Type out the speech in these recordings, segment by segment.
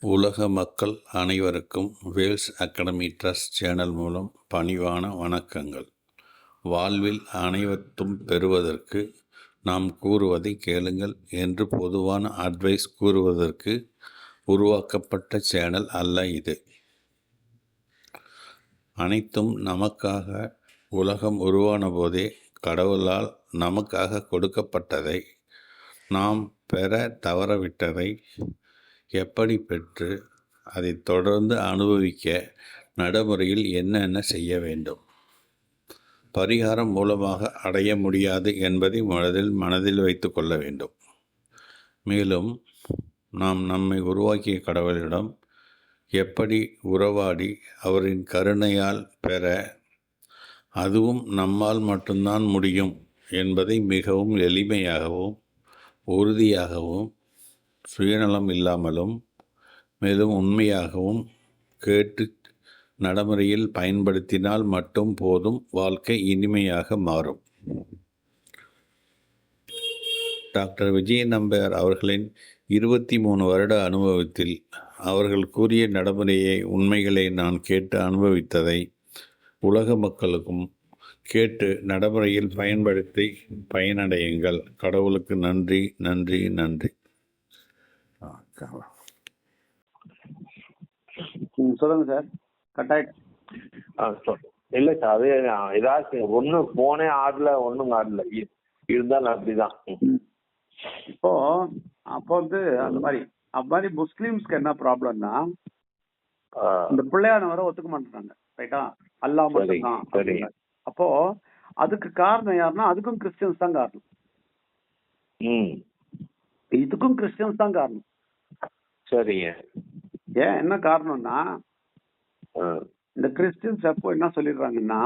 உலக மக்கள் அனைவருக்கும் வேல்ஸ் அகாடமி ட்ரஸ்ட் சேனல் மூலம் பணிவான வணக்கங்கள். வாழ்வில் அனைவற்றும் பெறுவதற்கு நாம் கூறுவதை கேளுங்கள் என்று பொதுவான அட்வைஸ் கூறுவதற்கு உருவாக்கப்பட்ட சேனல் அல்ல இது. அனைத்தும் நமக்காக உலகம் உருவான போதே கடவுளால் நமக்காக கொடுக்கப்பட்டதை நாம் பெற தவறவிட்டதை எப்படி பெற்று அதை தொடர்ந்து அனுபவிக்க நடைமுறையில் என்னென்ன செய்ய வேண்டும், பரிகாரம் மூலமாக அடைய முடியாது என்பதை மனதில் வைத்து கொள்ள வேண்டும். மேலும் நாம் நம்மை உருவாக்கிய கடவுளிடம் எப்படி உறவாடி அவரின் கருணையால் பெற, அதுவும் நம்மால் மட்டும்தான் முடியும் என்பதை மிகவும் எளிமையாகவும் உறுதியாகவும் சுயநலம் இல்லாமலும் மேலும் உண்மையாகவும் கேட்டு நடைமுறையில் பயன்படுத்தினால் மட்டும் போதும் வாழ்க்கை இனிமையாக மாறும். டாக்டர் விஜய நம்பியார் அவர்களின் 23 வருட அனுபவத்தில் அவர்கள் கூறிய நடைமுறையை உண்மைகளை நான் கேட்டு அனுபவித்ததை உலக மக்களுக்கும் கேட்டு நடைமுறையில் பயன்படுத்தி பயனடையுங்கள். கடவுளுக்கு நன்றி, நன்றி, நன்றி. சொல்லுங்க சார். கட்டாயிட்டு இல்லை சார், அது ஏதாச்சும் ஒன்று போனே ஆடல, ஒன்றும் ஆடல இருந்தாலும் அப்படிதான். இப்போ அப்போ வந்து அந்த மாதிரி முஸ்லிம்ஸ்க்கு என்ன ப்ராப்ளம்னா, இந்த பிள்ளையானவரை ஒத்துக்க மாட்டாங்க. ரைட்டா? அல்லாஹ் மட்டும்தான். அப்போ அதுக்கு காரணம் யாருன்னா, அதுக்கும் கிறிஸ்டியன்ஸ் தான் காரணம். இதுக்கும் கிறிஸ்டியன்ஸ் தான் காரணம். சரிங்க. ஏன் என்ன காரணம்னா, இந்த கிறிஸ்டியன்ஸ் எப்போ என்ன சொல்லிடுறாங்கன்னா,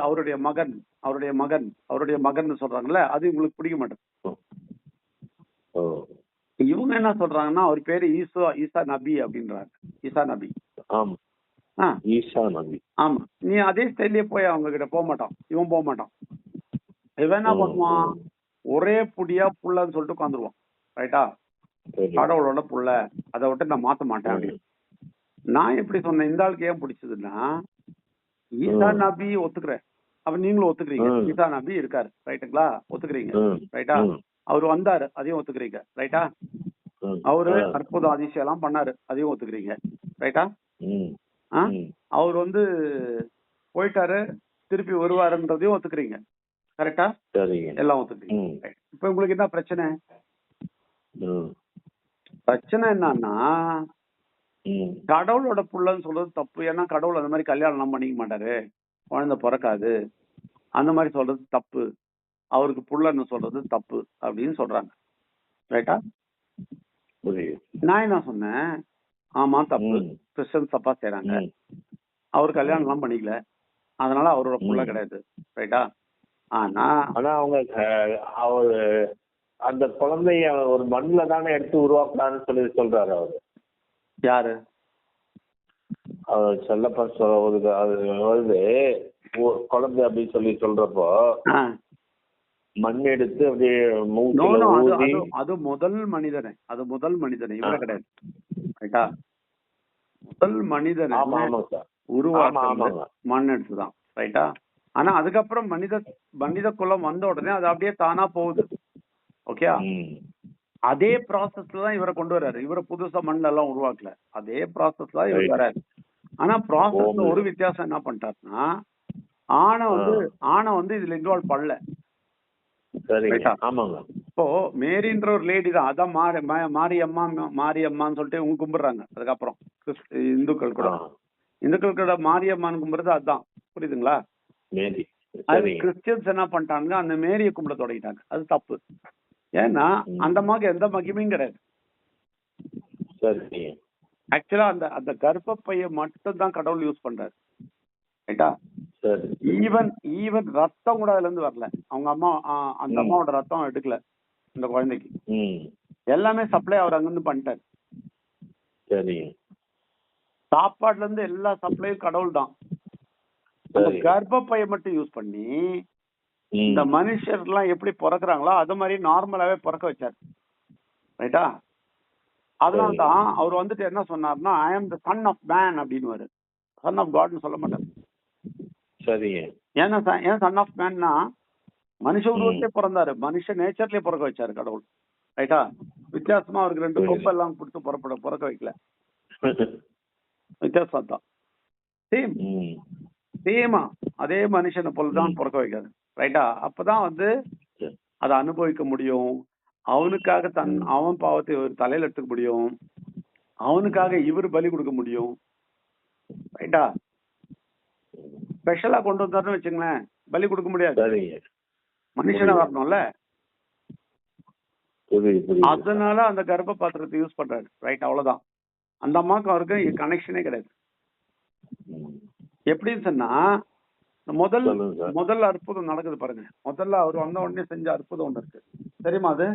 அவருடைய மகன் சொல்றாங்கல்ல, அது உங்களுக்கு பிடிக்க மாட்டேங்குது. இவங்க என்ன சொல்றாங்கன்னா, அவர் பேரு ஈசா நபி அப்படின்றாங்க. ஈசா நபி. ஆமா. நீ அதே ஸ்டைல்லே போய் அவங்க கிட்ட போக மாட்டான், இவன் போக மாட்டான். இவன் என்ன பண்ணுவான், ஒரே புடியா புள்ளன்னு சொல்லிட்டு உட்காந்துருவான். ரைட்டா? கடவுளோட புள்ள, அதை விட்டு நான் மாத்த மாட்டேன் அப்படின்னு. நான் எப்படி சொன்னேன், இந்த ஆளுக்கு ஏன் பிடிச்சதுன்னா, ஈசா நபி ஒத்துக்கிறேன், அப்ப நீங்களும் ஒத்துக்கிறீங்க. ஈசா நபி இருக்காரு, ரைட்டுங்களா? ஒத்துக்கிறீங்க, ரைட்டா? அவரு வந்தாரு, அதையும் ஒத்துக்கிறீங்க, ரைட்டா? அவரு அற்புத அதிசயம் எல்லாம் பண்ணாரு, அதையும் ஒத்துக்கிறீங்க, ரைட்டா? அவர் வந்து போயிட்டாரு, திருப்பி வருவாருன்றதையும் ஒத்துக்கிறீங்க, கரெக்டா? எல்லாம் ஒத்துக்கிறீங்க. இப்ப உங்களுக்கு என்ன பிரச்சனை? பிரச்சனை என்னன்னா, கடவுளோட புள்ளன்னு சொல்றது தப்பு. ஏன்னா கடவுள் அந்த மாதிரி கல்யாணம் பண்ணிக்க மாட்டாரு, குழந்தை பிறக்காது, அந்த மாதிரி சொல்றது தப்பு. அவருக்கு புள்ளன்னு சொல்றது தப்பு அப்படின்னு சொல்றாங்க, ரைட்டா? நான் என்ன சொன்னேன், ஆமா தப்பு, கிறிஸ்டியன்ஸ் தப்பா செய்யறாங்க, அவர் கல்யாணம் எல்லாம் பண்ணிக்கல, அதனால அவரோட புள்ள கிடையாது, ரைட்டா? ஆனா அவங்க அவரு அந்த குழந்தைய ஒரு மண்ணுல தானே எடுத்து உருவாக்குறான்னு சொல்லி சொல்றாரு. அவரு யாரு? அவர் செல்லப்பா அது வருது குழந்தை அப்படின்னு சொல்லி சொல்றப்போ மண் எடுத்து அப்படியே அது முதல் மனிதனை இவர கிடையாது, ரைட்டா? முதல் மனிதனை உருவாக்க மண் எடுத்துதான், ரைட்டா? ஆனா அதுக்கப்புறம் மனித குலம் வந்த உடனே அது அப்படியே தானா போகுது. ஓகே, அதே ப்ராசஸ்ல தான் இவரை கொண்டு வர்றாரு. இவரை புதுசா மண்ணில எல்லாம் உருவாக்கல, அதே ப்ராசஸ் தான் இவர் வர்றாரு. ஆனா ப்ராசஸ்ல ஒரு வித்தியாசம் என்ன பண்ணிட்டாருன்னா, ஆணை வந்து இதுல இன்வால்வ் பண்ணல. இப்போ மேரின்ற ஒரு லேடி தான், அதான் மாரியம்மான்னு சொல்லிட்டு இவங்க கும்பிடுறாங்க. அதுக்கப்புறம் இந்துக்கள் கூட மாரியம்மான்னு கும்பிடுறது அதுதான், புரியுதுங்களா? கிறிஸ்டியன்ஸ் என்ன பண்ணிட்டாங்க, அந்த மேரிய கும்பிட தொடங்கிட்டாங்க. அது தப்பு. ஏன்னா அந்த மாதிரி எந்த மகிமையும் கிடையாது. ஆக்சுவலா அந்த கர்ப்பப்பைய மட்டும் தான் கடவுள் யூஸ் பண்றாரு, ரைட்டா? ஈவன் ரத்தம் கூட அதுல இருந்து வரல. அவங்க அம்மா, அந்த அம்மாவோட ரத்தம் எடுக்கல இந்த குழந்தைக்கு. எல்லாமே சப்ளை அவர் அங்கிருந்து பண்ணிட்டாரு. சாப்பாடுல இருந்து எல்லா சப்ளையும் கடவுள் தான். அந்த கர்ப்பப்பைய மட்டும் யூஸ் பண்ணி இந்த மனுஷர் எல்லாம் எப்படி பிறக்குறாங்களோ அது மாதிரி நார்மலாவே பிறக்க வச்சாரு, ரைட்டா? அதனால்தான் அவர் வந்துட்டு என்ன சொன்னார்னா, ஐ ஆம் த சன் ஆஃப் மேன் அப்படின்னு, சன் ஆஃப் காட்னு சொல்ல மாட்டார். சரிங்க. ஏன் சன் ஆஃப் மேன்னா, மனுஷ உருவத்திலே பிறந்தாரு, மனுஷ நேச்சர்லயே பிறக்க வச்சாரு கடவுள். ரைட்டா? வித்தியாசமா அவருக்கு 2 கொம்பு எல்லாம் கொடுத்து பிறக்க வைக்கல. வித்தியாசம் தான். சேமா அதே மனுஷனை போலதான் பிறக்க வைக்காது. ரைட்டா? அப்பதான் வந்து அதை அனுபவிக்க முடியும். அவனுக்காக அவன் பாவத்தை ஒரு தலையில எடுத்துக்க முடியும். அவனுக்காக இவர் பலி கொடுக்க முடியும். ரைட்டா? ஸ்பெஷலா கொண்டு வந்தாருன்னு வச்சுங்களேன், பலி கொடுக்க முடியாது. மனுஷனா வரணும்ல. அதனால அந்த கர்ப்ப பாத்திரத்தை யூஸ் பண்றாரு. ரைட்? அவ்வளவுதான். அந்த அம்மாவுக்கு அவருக்கு கனெக்ஷனே கிடையாது. எப்படின்னு சொன்னா, முதல் அற்புதம் நடக்குது பாருங்க. முதல்ல அவர் வந்த உடனே செஞ்ச அற்புதம் ஒண்ணு இருக்கு, தெரியுமா? அது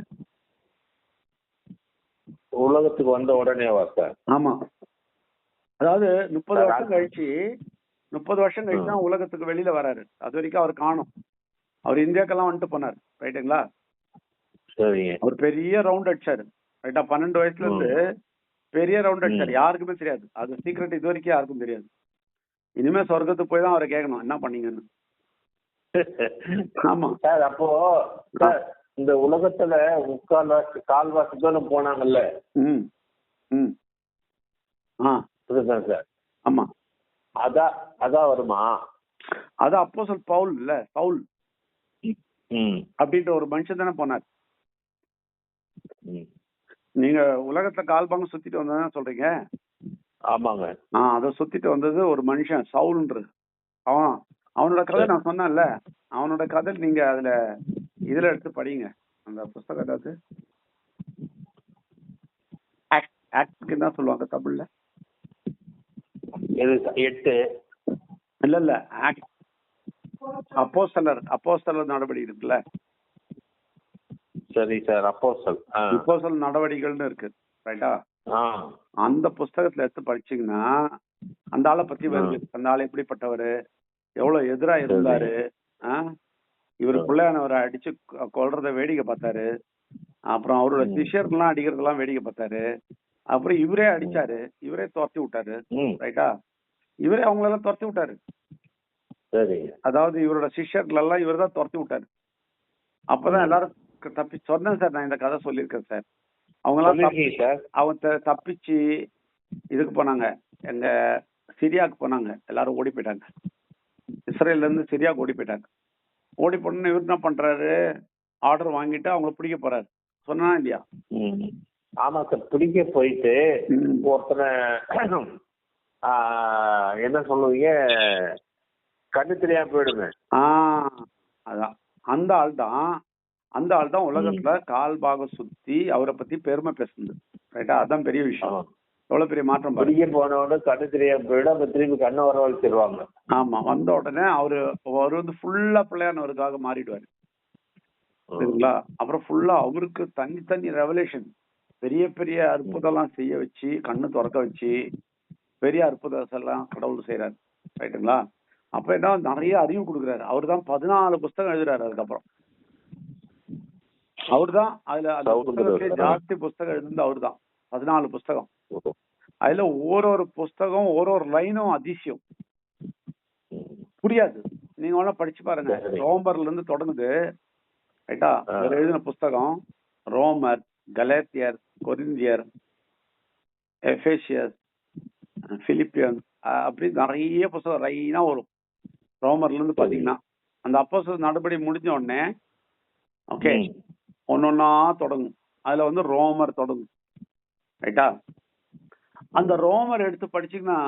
உலகத்துக்கு வந்த உடனே ஆமா. அதாவது 30 வருஷம் கழிச்சு தான் உலகத்துக்கு வெளியில வராரு. அது வரைக்கும் அவர் காணும். அவர் இந்தியாக்கெல்லாம் வந்துட்டு போனார். ரைட்டுங்களா? அவர் பெரிய ரவுண்ட் அடிச்சாரு. ரைட்டா? 12 வயசுல இருந்து பெரிய ரவுண்ட் அடிச்சாரு. யாருக்குமே தெரியாது. அது சீக்ரெட் இது வரைக்கும் யாருக்கும் தெரியாது. இனிமே சொர்க்கத்துக்கு போய் தான் அவரை கேட்கணும் என்ன பண்ணீங்கன்னு. ஆமா சார். அப்போ இந்த உலகத்துல கால்வாசி தான் போனாங்கல்ல. சார் ஆமா, அதான் வருமா? அது அப்போஸ்தலன் பவுல் இல்ல, பவுல் அப்படின்ற ஒரு மனுஷன் தானே போனார். நீங்க உலகத்துல கால்பாங்க சுத்திட்டு வந்தா சொல்றீங்க. ஆமாங்க. அதை சுத்திட்டு வந்தது ஒரு மனுஷன், சவுல்ன்றது. அவனோட கதை நான் சொன்னேன்ல, அவனோட கதை நீங்க இதுல எடுத்து படிங்க. அந்த புஸ்தகம் ஏதாவது ஆக்ட் தான் சொல்லுவாங்க தமிழ்ல. 8 இல்ல ஆக்ட். அப்போஸ்தலர் நடவடிக்கை இருக்குல்ல. சரி சார். அப்போஸ்தலர் நடவடிக்கைகள்னு இருக்கு. ரைட்டா? அந்த புஸ்தகத்துல எடுத்து படிச்சீங்கன்னா அந்த ஆளை பத்தி வருது. அந்த ஆள் எப்படிப்பட்டவரு, எவ்வளவு எதிரா இருந்தாரு, இவரு பிள்ளையானவரை அடிச்சு கொல்றத வேடிக்கை பார்த்தாரு. அப்புறம் அவரோட சிஷ்யர்கள்லாம் அடிக்கிறதெல்லாம் வேடிக்கை பார்த்தாரு. அப்புறம் இவரே அடிச்சாரு, இவரே துரத்தி விட்டாரு. ரைட்டா? இவரே அவங்களெல்லாம் துரத்தி விட்டாரு. அதாவது இவரோட சிஷ்யர்கள் எல்லாம் இவர் தான் துரத்தி விட்டாரு. அப்பதான் எல்லாரும் தப்பி சொன்னேன் சார். நான் இந்த கதை சொல்லியிருக்கேன் சார். அவங்க தப்பிச்சு இதுக்கு போனாங்க, எங்க சிரியாவுக்கு போனாங்க. எல்லாரும் ஓடி போயிட்டாங்க. இஸ்ரேல்ல இருந்து சிரியாவுக்கு ஓடி போயிட்டாங்க. ஓடி போன இவர் என்ன பண்றாரு, ஆர்டர் வாங்கிட்டு அவங்களை பிடிக்க போறாரு. சொன்னா இல்லையா? ஆமா சார். பிடிக்க போயிட்டு ஒருத்தனை என்ன சொல்லுவீங்க, கண்ணு தெரியாம போயிடுங்க. அதான் அந்த ஆள் தான் உலகத்துல கால்பாகம் சுத்தி அவரை பத்தி பெருமை பேசுது. ரைட்டா? அதான் பெரிய விஷயம். எவ்வளவு பெரிய மாற்றம். பிடிக்க போனோட கண்ணு தெரியாம போயிடும். அப்ப திரும்பி கண்ணை வரவழைச்சிருவாங்க. ஆமா. வந்த உடனே அவரு வந்து ஃபுல்லா பிள்ளையானவருக்காக மாறிடுவாரு. சரிங்களா? அப்புறம் ஃபுல்லா அவருக்கு தனி ரெவலேஷன், பெரிய பெரிய அற்புதம் எல்லாம் செய்ய வச்சு, கண்ணு திறக்க வச்சு பெரிய அற்புதம் எல்லாம் கடவுள் செய்யறாரு. ரைட்டுங்களா? அப்ப என்ன, நிறைய அறிவு கொடுக்குறாரு. அவரு தான் 14 புஸ்தகம் எழுதுறாரு. அதுக்கப்புறம் அவரு தான் அதுல ஜாஸ்தி புஸ்தகம் எழுதுனது அவரு தான். 14 புஸ்தகம். அதுல ஒரு புஸ்தகம் ஒரு லைனும் அதிசயம், புரியாது. நீங்க வேணா படிச்சு பாருங்க. ரோமர்ல இருந்து தொடங்குது. ரைட்டா? அவர் எழுதின புஸ்தகம் ரோமர், கலேத்தியர், கொரிந்தியர், எபேசியஸ், பிலிப்பியன், அப்படி நிறைய புஸ்தகம் லைனா வரும். ரோமர்ல இருந்து பாத்தீங்கன்னா அந்த அப்போஸ்தலர் நடபடி முடிஞ்ச உடனே ஓகே ஒன்னொன்னா தொடங்கும். அதுல வந்து ரோமர் தொடங்கும். ரைட்டா? அந்த ரோமர் எடுத்து படிச்சீங்கன்னா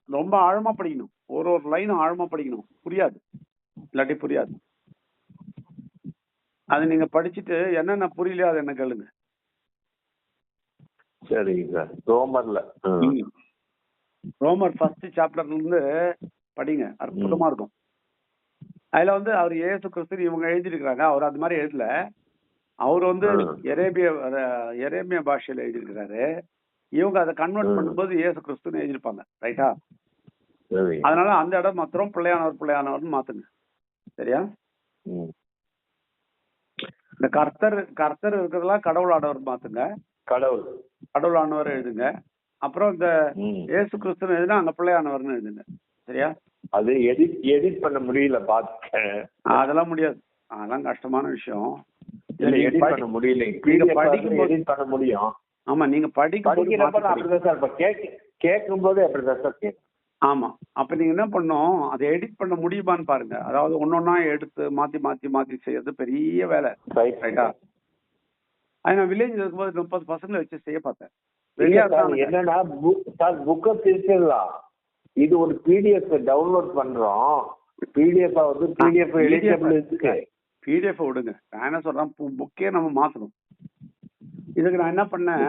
ரொம்ப ஆழமா படிக்கணும். ஒரு லைனும் ஆழமா படிக்கணும். புரியாது, இல்லாட்டி புரியாது. அது நீங்க படிச்சுட்டு என்னென்ன புரியலையோ அதை என்ன கேளுங்க. சரிங்க. ரோமர் ஃபர்ஸ்ட் சாப்டர்ல இருந்து படிங்க, அற்புதமா இருக்கும். அதுல வந்து அவர் இயேசு கிறிஸ்து இவங்க எழுதிருக்கிறாங்க. அவர் அது மாதிரி எழுதல. அவர் வந்து எரேமியா பாஷையில எழுதியிருக்கிறாரு. இவங்க அதை கன்வெர்ட் பண்ணும்போது இயேசு கிறிஸ்துன்னு எழுதியிருப்பாங்க. ரைட்டா? அதனால அந்த இடம் மாத்திரம் பிள்ளையானவர்னு மாத்துங்க. சரியா? இந்த கர்த்தர் இருக்கிறதெல்லாம் கடவுளானவர் மாத்துங்க. கடவுள். கடவுளானவர் எழுதுங்க. அப்புறம் இந்த இயேசு கிறிஸ்துன்னு எழுதுனா அங்க பிள்ளையானவர்னு எழுதுங்க. சரியா? அது எடிட் பண்ண முடியல, பார்த்தேன். அதெல்லாம் முடியாது, அதெல்லாம் கஷ்டமான விஷயம். இல்ல, எடிட் பண்ண முடியல. நீங்க படிக்கும்போது எடிட் பண்ண முடியும். ஆமா, நீங்க படிக்கிறப்ப அப்படிதான் சார். இப்ப கேட்கும் போது அப்படிதான் சார் கேட்கும். ஆமா, அப்ப நீங்க என்ன பண்ணும், அதை எடிட் பண்ண முடியுமான்னு பாருங்க. அதாவது ஒன்னொன்னா எடுத்து மாத்தி மாத்தி மாத்தி செய்யறது பெரிய வேலை. ரைட்டா? அது நான் வில்லேஜ்ல இருக்கும்போது 30 பசங்களை வச்சு செய்ய பார்த்தேன். என்னன்னா புக்கை திருச்சிடலாம். இது ஒரு பிடிஎஃப் டவுன்லோட் பண்றோம். பிடிஎஃப் வந்து பிடிஎஃப் எடிட்டபிள் இருக்கு. பிடிஎஃப் விடுங்க, நான் என்ன சொல்றேன், புக்கே நம்ம மாத்தணும். இதுக்கு நான் என்ன பண்ணேன்,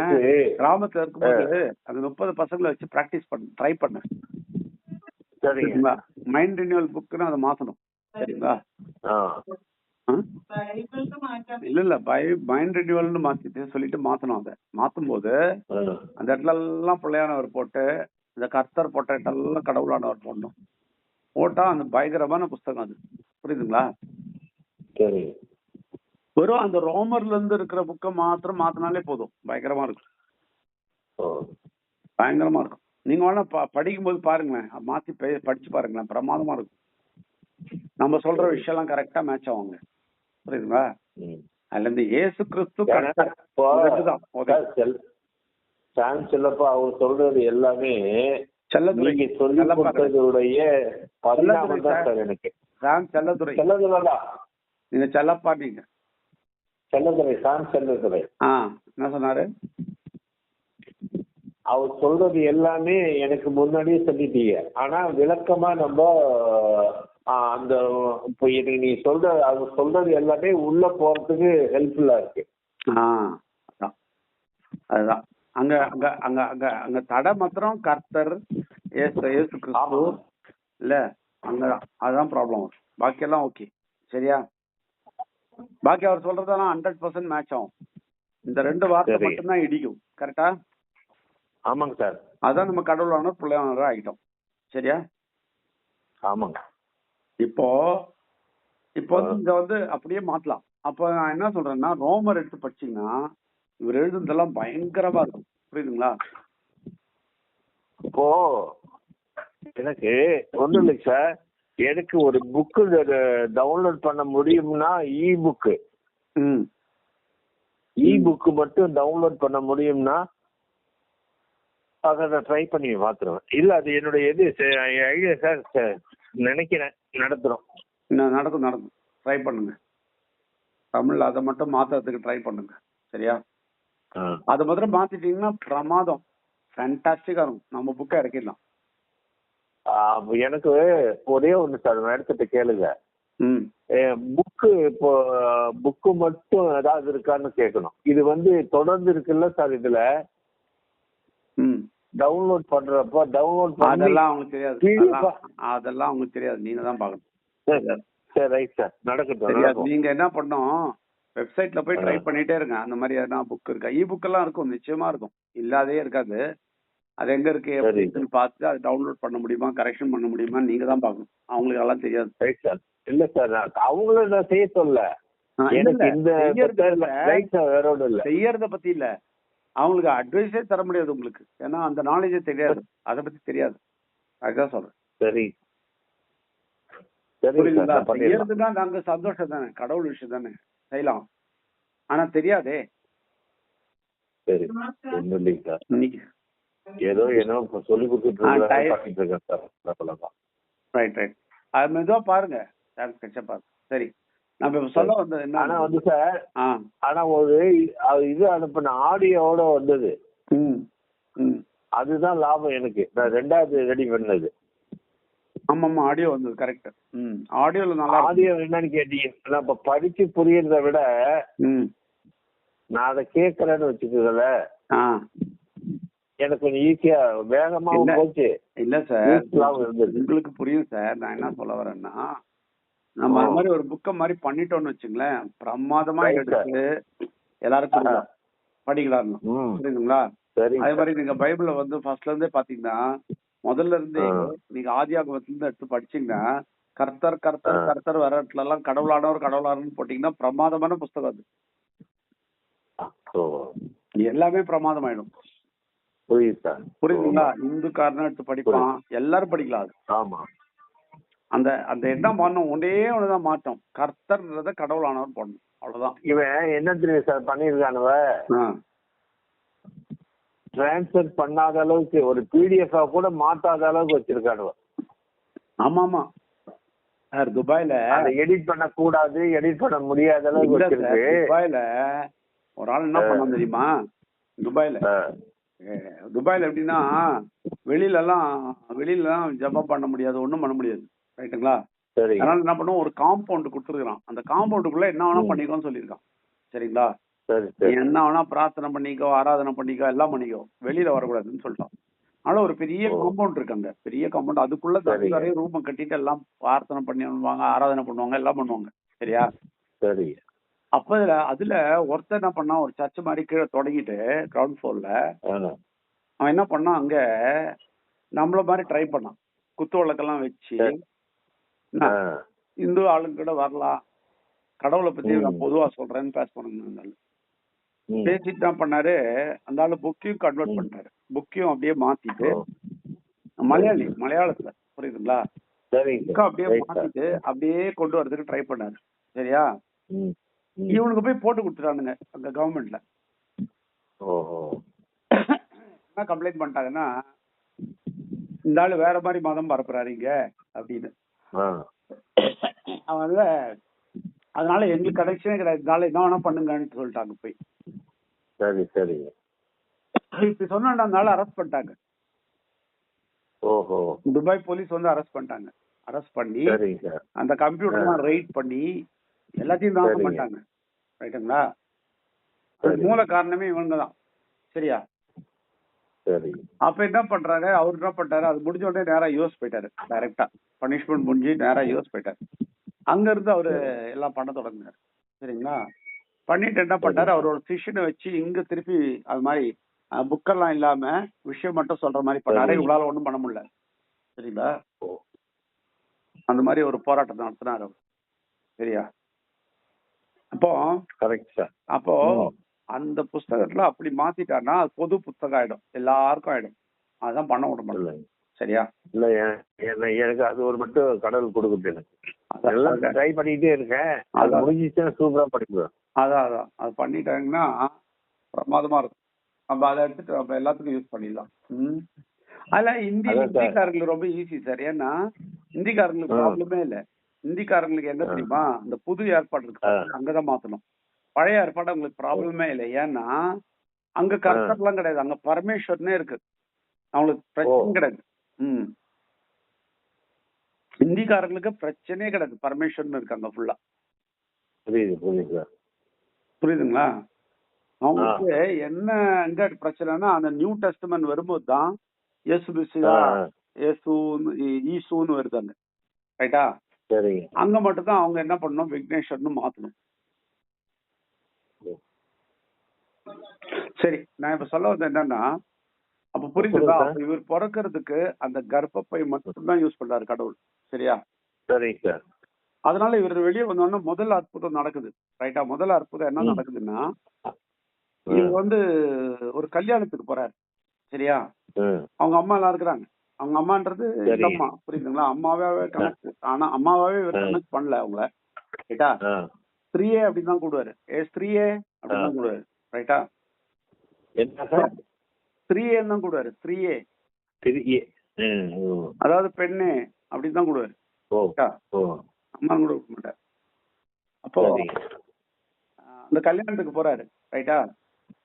கிராமத்துல இருக்கும்போது அந்த 30 பசங்களை வச்சு பிராக்டிஸ் பண்ண ட்ரை பண்ணேன். சரிங்களா? மைண்ட் ரினியூவல் புக்குன்னு அதை மாத்தணும். சரிங்களா? இல்ல மைண்ட் ரினியூவல்னு மாத்திட்டு சொல்லிட்டு மாத்தணும். அதை மாத்தும் போது அந்த இடத்துல எல்லாம் பிள்ளையானவர் போட்டு இந்த கர்த்தர் போட்ட இடத்துல கடவுளானவர் போடணும். போட்டா அந்த பயங்கரமான புஸ்தகம் அது. புரியுதுங்களா? வெறும் அந்த ரோமர்ல இருந்து இருக்கிற புக்கை மாத்திரம் மாத்தினாலே போதும், பயங்கரமா இருக்கும். பயங்கரமா இருக்கும். நீங்க வேணா படிக்கும் போது பாருங்களேன், மாத்தி படிச்சு பாருங்களேன், பிரமாதமா இருக்கும். நம்ம சொல்ற விஷயம் எல்லாம் கரெக்டா மேட்ச் ஆவாங்க. புரியுதுங்களா? அதுல இருந்து இயேசு கிறிஸ்து அவர் சொல்றது எல்லாமே நீங்க சொல்லி கொடுத்ததுடைய பரிணாமம் தான் சார். எனக்கு செல்லதுரை நீங்க செல்லப்பா, நீங்க செல்லதுரை செல்லதுரை என்ன சொன்னாரு? அவர் சொல்றது எல்லாமே எனக்கு முன்னாடியே சொல்லிட்டீங்க. ஆனா விளக்கமா நம்ம அந்த இப்போ நீ அவர் சொல்றது எல்லாமே உள்ள போறதுக்கு ஹெல்ப்ஃபுல்லா இருக்கு. அதுதான் அங்க அங்க அங்க அங்க அங்க தடை மாத்திரம் கர்த்தர் இயேசு கிறிஸ்து இல்ல, அங்க அதுதான் ப்ராப்ளம். பாக்கி எல்லாம் ஓகே. சரியா? பாக்கி அவர் சொல்றதெல்லாம் 100% மேட்ச் ஆகும். இந்த 2 வார்த்தை மட்டும்தான் இடிக்கும். கரெக்டா? ஆமாங்க சார். அதான் நம்ம கடவுளானவர் பிள்ளையானவர் ஆகிட்டோம். சரியா? ஆமாங்க. இப்போ இங்க வந்து அப்படியே மாத்தலாம். அப்ப நான் என்ன சொல்றேன்னா, ரோமர் எடுத்து படிச்சீங்கன்னா இவர் எழுதுனதெல்லாம் பயங்கரமா இருக்கும். புரியுதுங்களா? இப்போ எனக்கு ஒண்ணும் இல்லைங்க சார். எனக்கு ஒரு புக்கு டவுன்லோட் பண்ண முடியும்னா இ புக்கு மட்டும் டவுன்லோட் பண்ண முடியும்னா அதை நான் ட்ரை பண்ணி பார்த்துருவேன். இல்ல அது என்னுடைய ஐடியா சார். நினைக்கிறேன் நடத்துறோம். நடக்கும். ட்ரை பண்ணுங்க. தமிழ்ல அதை மட்டும் மாத்துறதுக்கு ட்ரை பண்ணுங்க. சரியா? அதை மாத்திரம் மாத்திட்டீங்கன்னா பிரமாதம், ஃபேண்டாஸ்டிக்கா இருக்கும். நம்ம புக்கை இறக்கிடலாம். எனக்கு ஒரே ஒண்ணு சார், எடுத்துட்டு கேளுங்க. புக்கு மட்டும் ஏதாவது இருக்கான்னு கேட்கணும். இது வந்து தொடர்ந்து இருக்குல்ல சார். இதுல டவுன்லோட் பண்றப்போ அதெல்லாம் அவங்களுக்கு தெரியாது. நீங்க தான் பாக்கணும். சரி, ரைட் சார், நடக்கட்டும். நீங்க என்ன பண்ணோம், வெப்சைட்ல போய் ட்ரை பண்ணிட்டே இருங்க. அந்த மாதிரி எதனா புக் இருக்கா? இ புக் எல்லாம் இருக்கும், நிச்சயமா இருக்கும், இல்லாதே இருக்காது. அது எங்க இருக்கு அப்படின்னு பார்த்து அதை டவுன்லோட் பண்ண முடியுமா, கரெக்ஷன் பண்ண முடியுமா, நீங்க தான் பாக்கணும். அவங்களுக்கு எல்லாம் தெரியாது. Right sir. இல்ல சார், அவங்களும் நான் செய்ய சொல்ல, செய்யறத பத்தி இல்ல, அவங்களுக்கு அட்வைஸே தர முடியாது உங்களுக்கு. ஏன்னா அந்த நாலேஜே தெரியாது, அதை பத்தி தெரியாது. அதுதான் சொல்றேன். சரி, செய்யறதுன்னா நாங்க சந்தோஷம் தானே, கடவுள் விஷயம் தானே, செய்யலாம். ஆனா தெரியாதே. சரி, ஒன்றும் இல்லைங்க சார். இன்னைக்கு ஏதோ சொல்லி கொடுத்துட்டு. ரைட். அது மெதுவா பாருங்க, பாருங்க. சரி, நம்ம சொல்ல வந்தது என்ன, ஆனா வந்து சார், ஆனா ஒரு இது அனுப்பின ஆடியோட வந்தது, அதுதான் லாபம் எனக்கு. நான் 2வது ரெடி பண்ணது. ஆமாம்மா, ஆடியோ வந்தது. கரெக்ட். ஆடியோல நல்லா. ஆடியோ என்னன்னு கேட்டீங்கன்னா, இப்ப படிச்சு புரியறத விட நான் அதை கேட்கறேன்னு வச்சுக்கல, எனக்கு கொஞ்சம் ஈஸியா வேகமாவும் போச்சு. இல்ல சார், உங்களுக்கு புரியும் சார். நான் என்ன சொல்ல வரேன்னா, நம்ம அந்த மாதிரி ஒரு புக்கை மாதிரி பண்ணிட்டோம்னு வச்சுங்களேன், பிரமாதமா எடுத்து எல்லாருக்கும் படிக்கலாம். புரியுதுங்களா? அதே மாதிரி நீங்க பைபிள வந்து ஃபர்ஸ்ட்ல இருந்தே பாத்தீங்கன்னா, முதல்ல இருந்தே நீங்க ஆதியாகமத்துல இருந்து எடுத்து படிச்சீங்கன்னா, கர்த்தர் வர இடத்துல எல்லாம் கடவுளானவர் போட்டீங்கன்னா பிரமாதமான புஸ்தகம் அது. எல்லாமே பிரமாதம் ஆயிடும். புரியுது சார். புரியுதுங்களா? இந்துக்காரனா எடுத்து படிப்பான், எல்லாரும் படிக்கலாம் அது. ஆமா. அந்த அந்த எண்ணம் மாறணும். ஒன்னே ஒண்ணுதான் மாற்றம், கர்த்தர்ன்றத கடவுளானவர் போடணும், அவ்வளவுதான். இவன் என்ன தெரியும் சார் பண்ணிருக்கானுவ, டிரான்ஸ்ஃபர் பண்ணாத அளவுக்கு ஒரு பிடிஎஃப் கூட மாத்தாத அளவுக்கு வச்சிருக்கானுவ. ஆமா ஆமா சார், துபாயில எடிட் பண்ண கூடாது, எடிட் பண்ண முடியாத அளவுக்கு வச்சிருக்கு. துபாயில ஒரு ஆள் என்ன பண்ண தெரியுமா? துபாயில எப்படின்னா, வெளியில எல்லாம் ஜபம் பண்ண முடியாது, ஒண்ணும் பண்ண முடியாது, ரைட்டுங்களா? அதனால என்ன பண்ணுவோம், ஒரு காம்பவுண்ட் கொடுத்துருக்கான். அந்த காம்பவுண்டுக்குள்ள என்ன வேணா பண்ணிக்கோன்னு சொல்லியிருக்கான். சரிங்களா? நீ என்ன வேணா பிரார்த்தனை பண்ணிக்கோ, ஆராதனை பண்ணிக்கோ, எல்லாம் பண்ணிக்கோ, வெளியில வரக்கூடாதுன்னு சொல்லிட்டான். அதனால ஒரு பெரிய காம்பவுண்ட் இருக்காங்க, பெரிய காம்பவுண்ட். அதுக்குள்ள நிறைய ரூம் கட்டிட்டு எல்லாம் பிரார்த்தனை பண்ணுவாங்க, ஆராதனை பண்ணுவாங்க, எல்லாம் பண்ணுவாங்க. சரியா? சரி. அப்ப அதுல ஒருத்தர் என்ன பண்ணா, ஒரு சர்ச் மாதிரி கீழே தொடங்கிட்டு கிரவுண்ட் ஃப்ளோர்ல அவன் என்ன பண்ணான், அங்க நம்மள மாதிரி ட்ரை பண்ணான். குத்து விளக்கெல்லாம் வச்சு, இந்து ஆளுங்க கூட வரலாம், கடவுளை பத்தி நான் பொதுவா சொல்றேன்னு பேச பண்ணாங்க. பேசிட்டு என்ன பண்ணாரு, அந்த ஆளு புக்கையும் கன்வெர்ட் பண்ணிட்டாரு. புக்கையும் அப்படியே மாத்திட்டு, மலையாளத்துல, புரியுதுங்களா? அப்படியே மாத்திட்டு அப்படியே கொண்டு வரதுக்கு ட்ரை பண்ணாரு. சரியா? இவனுக்கு போய் போட்டு கொடுத்துட்டானுங்க அங்க கவர்மெண்ட்ல. என்ன கம்ப்ளைண்ட் பண்ணிட்டாங்கன்னா, இந்த ஆளு வேற மாதிரி மதம் பரப்புறாரு இங்க அப்படின்னு. அவன் அதனால எங்களுக்கு கனெக்ஷனே கிடையாது, இதனால என்ன வேணா பண்ணுங்கன்னு சொல்லிட்டாங்க போய். சரி சரி. இப்படி சொன்னால அரெஸ்ட் பண்ணிட்டாங்க. துபாய் போலீஸ் அரெஸ்ட் பண்ணிட்டாங்க. அரெஸ்ட் பண்ணி அந்த கம்ப்யூட்டர்லாம் ரைட் பண்ணி எல்லாத்தையும் நாசம் பண்ணிட்டாங்க. ரைட்டுங்களா? மூல காரணமே இவங்க தான். சரியா? அப்ப என்ன பண்றாங்க, அவர் என்ன பண்றாரு, அது முடிஞ்ச உடனே நேரா யூஎஸ் போயிட்டாரு. டைரக்டா பனிஷ்மெண்ட் முடிஞ்சு நேரா யூஎஸ் போயிட்டாரு. அங்க இருந்து அவரு எல்லாம் பண்ண தொடங்கினாரு. சரிங்களா? பண்ணிட்டு என்ன பண்ணாரு, அவரோட சிஷ்யனை வச்சு இங்க திருப்பி அது மாதிரி புக்கெல்லாம் இல்லாம விஷயம் மட்டும் சொல்ற மாதிரி பண்ணாரு. இவங்களால ஒண்ணும் பண்ண முடியல. சரிங்களா? அந்த மாதிரி ஒரு போராட்டத்தை நடத்தினாரு அவர். சரியா? அப்போ அந்த புஸ்தகத்துல அப்படி மாத்திட்டாருன்னா அது பொது புத்தகம் ஆயிடும், எல்லாருக்கும் ஆயிடும். அதான் பண்ண விட முடியல. சரியா? இல்ல எனக்கு அது ஒரு மட்டும் கடவுள் கொடுக்குது. எனக்கு ட்ரை பண்ணிட்டே இருக்கேன், அது முடிஞ்சிச்சுன்னா சூப்பரா படிப்பேன். அதான் அது பண்ணிட்டாங்கன்னா பிரமாதமா இருக்கும். நம்ம அதை எடுத்துட்டு நம்ம எல்லாத்துக்கும் யூஸ் பண்ணிடலாம். அதுல இந்திக்காரங்களுக்கு ரொம்ப ஈஸி சார். ஏன்னா இந்திக்காரங்களுக்கு ப்ராப்ளமே இல்லை. இந்திக்காரங்களுக்கு என்ன தெரியுமா, இந்த புது ஏற்பாடு இருக்கு அங்கதான் மாத்தணும். பழைய ஏற்பாடு அவங்களுக்கு ப்ராப்ளமே இல்லை. ஏன்னா அங்க கர்த்தர்லாம் கிடையாது, அங்க பரமேஸ்வரனே இருக்கு, அவங்களுக்கு பிரச்சனை கிடையாது. இந்திக்காரங்களுக்கு பிரச்சனையே கிடையாது, பரமேஸ்வரன் இருக்காங்க ஃபுல்லா. புரியுதுங்களா? அவங்களுக்கு என்ன எங்க பிரச்சனைனா, அந்த நியூ டெஸ்டமென்ட் வரும்போது தான் ஈசுன்னு வருது அங்க. ரைட்டா? அங்க மட்டும் தான் அவங்க என்ன பண்ணணும், விக்னேஸ்வரன் மாத்தணும். சரி, நான் இப்ப சொல்ல வந்தது என்னன்னா, அப்ப புரியுதுங்களா? இவர் பிறக்கிறதுக்கு அந்த கர்ப்பப்பை மட்டும் தான் யூஸ் பண்றாரு கடவுள். சரியா? அதனால இவர் வெளியே வந்தோடனே முதல் அற்புதம் நடக்குது. ரைட்டா? முதல் அற்புதம் என்ன நடக்குதுன்னா, இவர் ஒரு கல்யாணத்துக்கு போறாரு. சரியா? அவங்க அம்மா எல்லாம் இருக்கிறாங்க. அவங்க அம்மான்றது அம்மா, புரியுதுங்களா? அம்மாவே கனெக்ட், ஆனா அம்மாவே இவர் கனெக்ட் பண்ணல அவங்கள. ரைட்டா? ஸ்திரீயே அப்படின்னு தான் கூடுவாரு. ஸ்திரீயே அப்படின்னு தான் கூடுவாரு. ரைட்டா? ஸ்திரீயே தான் கூடுவாரு. ஸ்திரீயே, அதாவது பெண்ணே அப்படின்னு தான் கூடுவாரு. அம்மா கூட விட மாட்டார். அப்போ அந்த கல்யாணத்துக்கு போறாரு. ரைட்டா?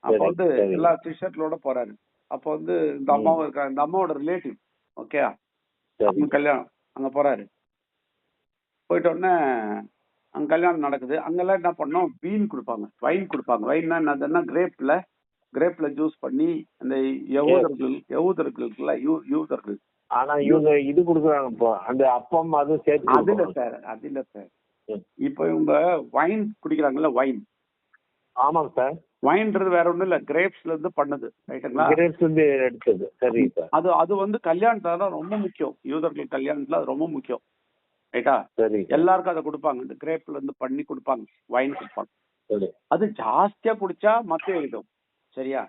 அப்ப எல்லா சிஸ்டர்களோட போறாரு. அப்ப இந்த அம்மாவும் இருக்காங்க, இந்த அம்மாவோட ரிலேட்டிவ். ஓகே, கல்யாணம் அங்க போறாரு. போயிட்ட உடனே அங்க கல்யாணம் நடக்குது. அங்கெல்லாம் என்ன பண்ணோம், வீன் கொடுப்பாங்க, வைன் கொடுப்பாங்க. வைன்னா என்னதுன்னா, கிரேப்ல ஜூஸ் பண்ணி அந்த யூதர்கள். ஆனா இவங்க இது குடுக்குறாங்க, அந்த அப்பம் அது சேர்த்து. அது இல்ல சார். இப்ப இவங்க வைன் குடிக்கிறாங்கல்ல, வைன். ஆமாங்க சார். வைன்றது வேற ஒண்ணும் இல்ல, கிரேப்ஸ்ல இருந்து பண்ணது. ரைட்டுங்களா? கிரேப்ஸ் இருந்து எடுத்தது. சரி சார். அது கல்யாணத்துல ரொம்ப முக்கியம். யூதர்கள் கல்யாணத்துல அது ரொம்ப முக்கியம். ரைட்டா? சரி. எல்லாருக்கும் அதை கொடுப்பாங்க, இந்த கிரேப்ல இருந்து பண்ணி கொடுப்பாங்க, வைன் கொடுப்பாங்க. அது ஜாஸ்தியா குடிச்சா மத்த எழுதும். சரியா?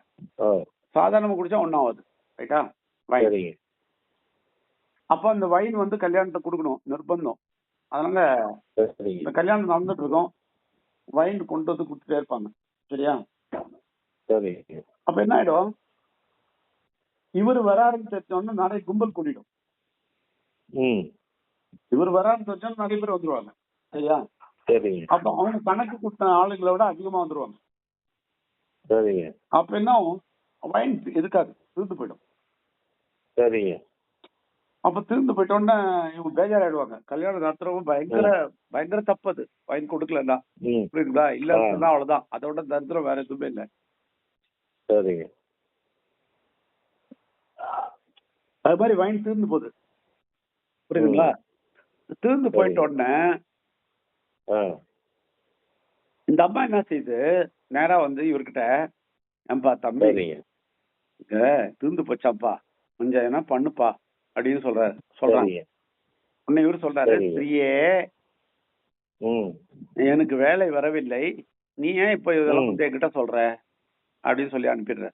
சாதாரணமா குடிச்சா ஒன்றும் ஆகாது. ரைட்டா? வைன். அப்ப அந்த வைன் வந்து கல்யாணத்தை கொடுக்கணும், நிர்பந்தம். அதனால இந்த கல்யாணம் நடந்துட்டு இருக்கோம், வைன் கொண்டு வந்து கொடுத்துட்டே இருப்பாங்க. சரியா? அப்ப என்ன ஆயிடும், இவர் வராருன்னு தெரிஞ்சோன்னு நிறைய கும்பல் கூட்டிடும். இவர் வராருன்னு தெரிஞ்சோன்னு நிறைய பேர் வந்துருவாங்க. சரியா? அப்ப அவங்க கணக்கு கொடுத்த ஆளுங்களை விட அதிகமா வந்துருவாங்க. அப்ப என்ன ஆகும், வைன் இருக்காது, தீர்ந்து போயிடும். அப்ப தீர்ந்து போயிட்டோன்னா இவங்க பேஜாராயிடுவாங்க. கல்யாணம் நடத்துறவங்க பயங்கர தப்பு அது, வைன் கொடுக்கலன்னா. புரியுதுங்களா? இல்ல அவ்வளவுதான், அதோட தரித்திரம் வேற எதுவுமே இல்லை. அது மாதிரி வைன் தீர்ந்து போகுது. புரியுதுங்களா? தீர்ந்து போயிட்ட உடனே இந்த அம்மா என்ன செய்யுது, நேரா வந்து இவர்கிட்ட, ஏன்பா தம்பி தீர்ந்து போச்சாப்பா, கொஞ்சம் என்ன பண்ணுப்பா அப்படின்னு சொல்றாங்க. உடனே இவரு சொல்றாரு, ஸ்திரியே எனக்கு வேலை வரவில்லை, நீ ஏன் இப்ப இதெல்லாம் வந்து என்கிட்ட சொல்ற அப்படின்னு சொல்லி அனுப்பிடுற.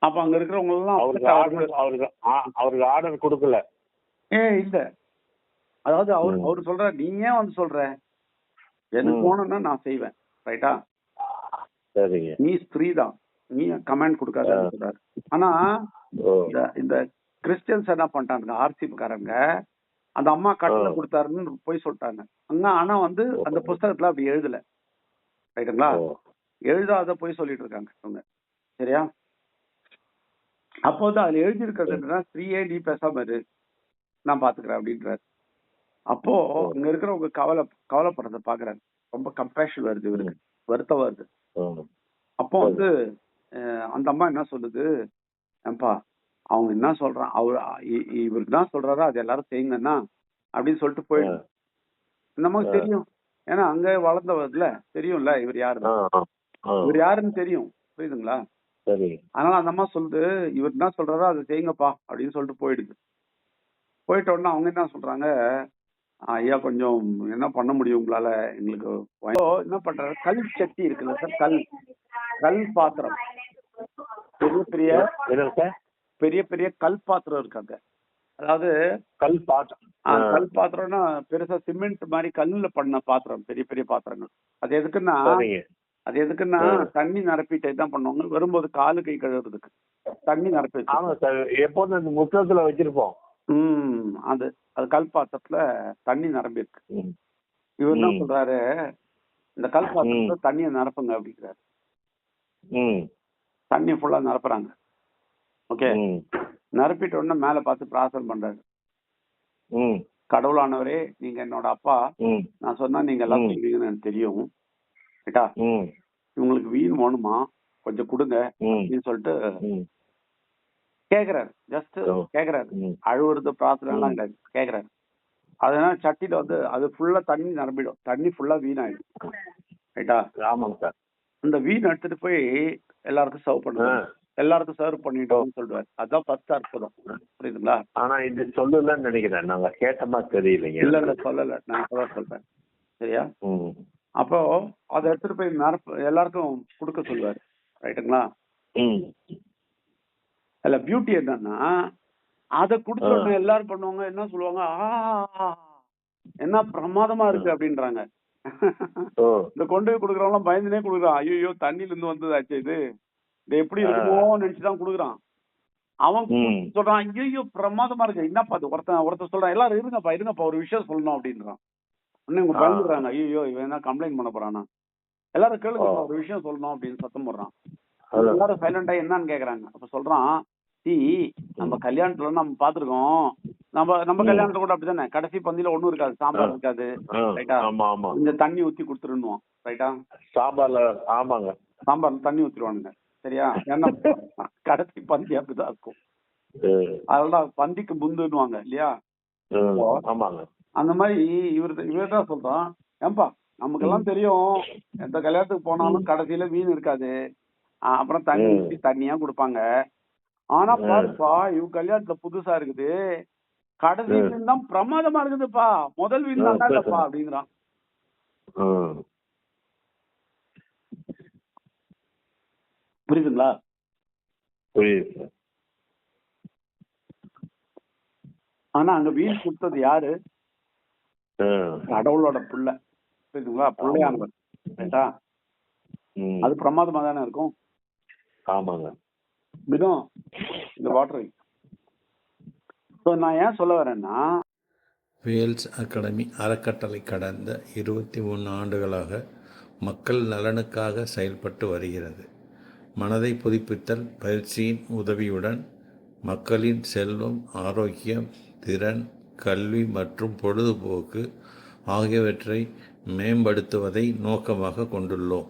அப்ப அங்க இருக்கிறவங்க எல்லாம் அவருக்கு ஆர்டர் கொடுக்கல. இல்ல, அதாவது அவரு சொல்ற, நீ ஏன் வந்து சொல்ற, எனக்கு போனா நான் செய்வேன். ரைட்டா? நீ ஸ்திரீ தான், நீ கமெண்ட் கொடுக்காத சொல்றாரு. ஆனா இந்த கிறிஸ்டியன்ஸ் என்ன பண்ணிட்டாங்க, ஆர்சிபி காரங்க, அந்த அம்மா கட்டளை கொடுத்தாருன்னு போய் சொல்லிட்டாங்க அங்க. ஆனா வந்து அந்த புஸ்தகத்துல அப்படி எழுதல. ரைட்டுங்களா? எழுதாத போய் சொல்லிட்டு இருக்காங்க இவங்க. சரியா? அப்போது அதுல எழுதி இருக்கிறது என்னன்னா, ஸ்திரீயே நீ பேசாம இரு, நான் பாத்துக்கிறேன் அப்படின்றாரு. அப்போ இங்க இருக்கிறவங்க கவலைப்படுறத பாக்குறாங்க. ரொம்ப கம்பேஷன் வருது இவருக்கு, வருத்தம் வருது. அப்போ வந்து அந்த அம்மா என்ன சொல்லுது, ஏன்பா அவங்க என்ன சொல்றான், இவருக்கு தான் சொல்றாரா அது எல்லாரும் செய்யுங்கன்னா அப்படின்னு சொல்லிட்டு போயிடும். நமக்கு தெரியும், ஏன்னா அங்க வளர்ந்தவர்ல தெரியும்ல இவர் யாருன்னு தெரியும். புரியுதுங்களா? அதனால அந்த அம்மா சொல்லுது, இவர் என்ன சொல்றாரோ அதை செய்யுங்கப்பா அப்படின்னு சொல்லிட்டு போயிடுது. போயிட்ட உடனே அவங்க என்ன சொல்றாங்க, ஐயா கொஞ்சம் என்ன பண்ண முடியும் உங்களால, எங்களுக்கு என்ன பண்றாரு, கல் சட்டி இருக்குல்ல சார், கல் பாத்திரம், பெரிய பெரிய கல் பாத்திரம் இருக்காங்க. அதாவது கல் பாத்திரம்னா பெருசா சிமெண்ட் மாதிரி கல்லுல பண்ண பாத்திரம், பெரிய பெரிய பாத்திரங்கள். அது எதுக்குன்னா தண்ணி நிரப்பிட்டு என்ன பண்ணுவாங்க, வரும்போது காலு கை கழுவுறதுக்கு தண்ணி நிரப்பி எப்போதும் முற்றத்துல வச்சிருப்போம். அது கல் பாத்திரத்துல தண்ணி நிரம்பி இருக்கு. இவர் என்ன சொல்றாரு, இந்த கல் பாத்திரத்துல தண்ணியை நிரப்புங்க அப்படிங்கிறாரு. தண்ணி ஃபுல்லா நிரப்புறாங்க. ஓகே, நிரப்பிட்ட உடனே மேல பார்த்து பிரார்த்தனை பண்றாரு. கடவுளானவரே, நீங்க என்னோட அப்பா, நான் சொன்னா நீங்க எல்லாம் செய்வீங்கன்னு எனக்கு தெரியும். ரைட்டா? இவங்களுக்கு வீண் வேணுமா, கொஞ்சம் கொடுங்க அப்படின்னு சொல்லிட்டு கேக்குறாரு. ஜஸ்ட் கேக்குறாரு, அழுவுறது பிரார்த்தனை எல்லாம் கிடையாது, கேக்குறாரு. அதனால சட்டியில வந்து அது ஃபுல்லா தண்ணி நிரம்பிடும், தண்ணி ஃபுல்லா வீணாயிடும். ரைட்டா? அந்த வீண் எடுத்துட்டு போய் எல்லாருக்கும் சர்வ் பண்ணுவாங்க. எல்லாருக்கும் சர்வ் பண்ணிட்டோம்னு சொல்லுவாரு. அதான் ஃபர்ஸ்ட் அற்புதம். புரியுதுங்களா? ஆனா இது சொல்லலன்னு நினைக்கிறேன், நாங்க கேட்டமா தெரியலைங்க. இல்ல சொல்லல, நான் இப்பதான் சொல்றேன். சரியா? அப்போ அதை எடுத்துட்டு போய் எல்லாருக்கும் கொடுக்க சொல்லுவாரு. ரைட்டுங்களா? இல்ல பியூட்டி என்னன்னா, அதை கொடுத்த எல்லாரும் பண்ணுவாங்க, என்ன சொல்லுவாங்க, என்ன பிரமாதமா இருக்கு அப்படின்றாங்க. இந்த கொண்டு போய் கொடுக்குறவங்க பயந்துனே கொடுக்குறான். ஐயோ தண்ணில இருந்து வந்ததாச்சு இது எப்படி இருக்குமோ நினைச்சுதான் கொடுக்குறான். அவன் சொல்றான், ஐயோ பிரமாதமா இருக்கு, என்னப்பா அது. ஒருத்தன் சொல்றான், எல்லாரும் இருங்கப்பா ஒரு விஷயம் சொல்லணும் அப்படின்றான். உடனே இவங்க பயந்துடுறாங்க, ஐயோ இவன் என்ன கம்ப்ளைண்ட் பண்ண போறானா, எல்லாரும் கேளுங்க ஒரு விஷயம் சொல்லணும் அப்படின்னு சத்தம் போடுறான். எல்லாரும் சைலண்டா என்னன்னு கேக்குறாங்க. அப்ப சொல்றான், நம்ம கல்யாணத்துல நம்ம பாத்துருக்கோம், நம்ம கல்யாணத்துல கூட அப்படித்தானே, கடைசி பந்தியில ஒண்ணும் இருக்காது, சாம்பார் இருக்காது. ரைட்டா? இந்த தண்ணி ஊத்தி கொடுத்துருவோம். ரைட்டா? சாம்பார்ல தண்ணி ஊத்திடுவானுங்க. சரியா? ஏன்னா கடைசி பந்தி அப்படிதான் இருக்கும். அதெல்லாம் பந்திக்கு முந்துன்னுவாங்க இல்லையா? அந்த மாதிரி இவர் தான் சொல்றான், ஏன்பா நமக்கெல்லாம் தெரியும், எந்த கல்யாணத்துக்கு போனாலும் கடைசியில வீண் இருக்காது, அப்புறம் தண்ணி ஊற்றி தண்ணியா கொடுப்பாங்க. ஆனா பாருப்பா இவங்க கல்யாணத்துல புதுசா இருக்குது, கடைசி வீண் தான் பிரமாதமா இருக்குதுப்பா, முதல் வீண் நல்லா இல்லப்பா அப்படிங்கிறான். புரியுதுங்களா? புரியுது சார். ஆனா அங்க வீடு கொடுத்தது யாரு? கடவுளோட புள்ள. புரியுதுங்களா? பிள்ளையானவர். ரைட்டா? அது பிரமாதமா தானே இருக்கும். ஆமாங்க. மிதம் இந்த வாட்டர். ஸோ நான் ஏன் சொல்ல வரேன்னா, வேல்ஸ் அகாடமி அறக்கட்டளை கடந்த 23 ஆண்டுகளாக மக்கள் நலனுக்காக செயல்பட்டு வருகிறது. மனதை புதுப்பித்தல் பயிற்சியின் உதவியுடன் மக்களின் செல்வம், ஆரோக்கியம், திறன், கல்வி மற்றும் பொழுதுபோக்கு ஆகியவற்றை மேம்படுத்துவதை நோக்கமாக கொண்டுள்ளோம்.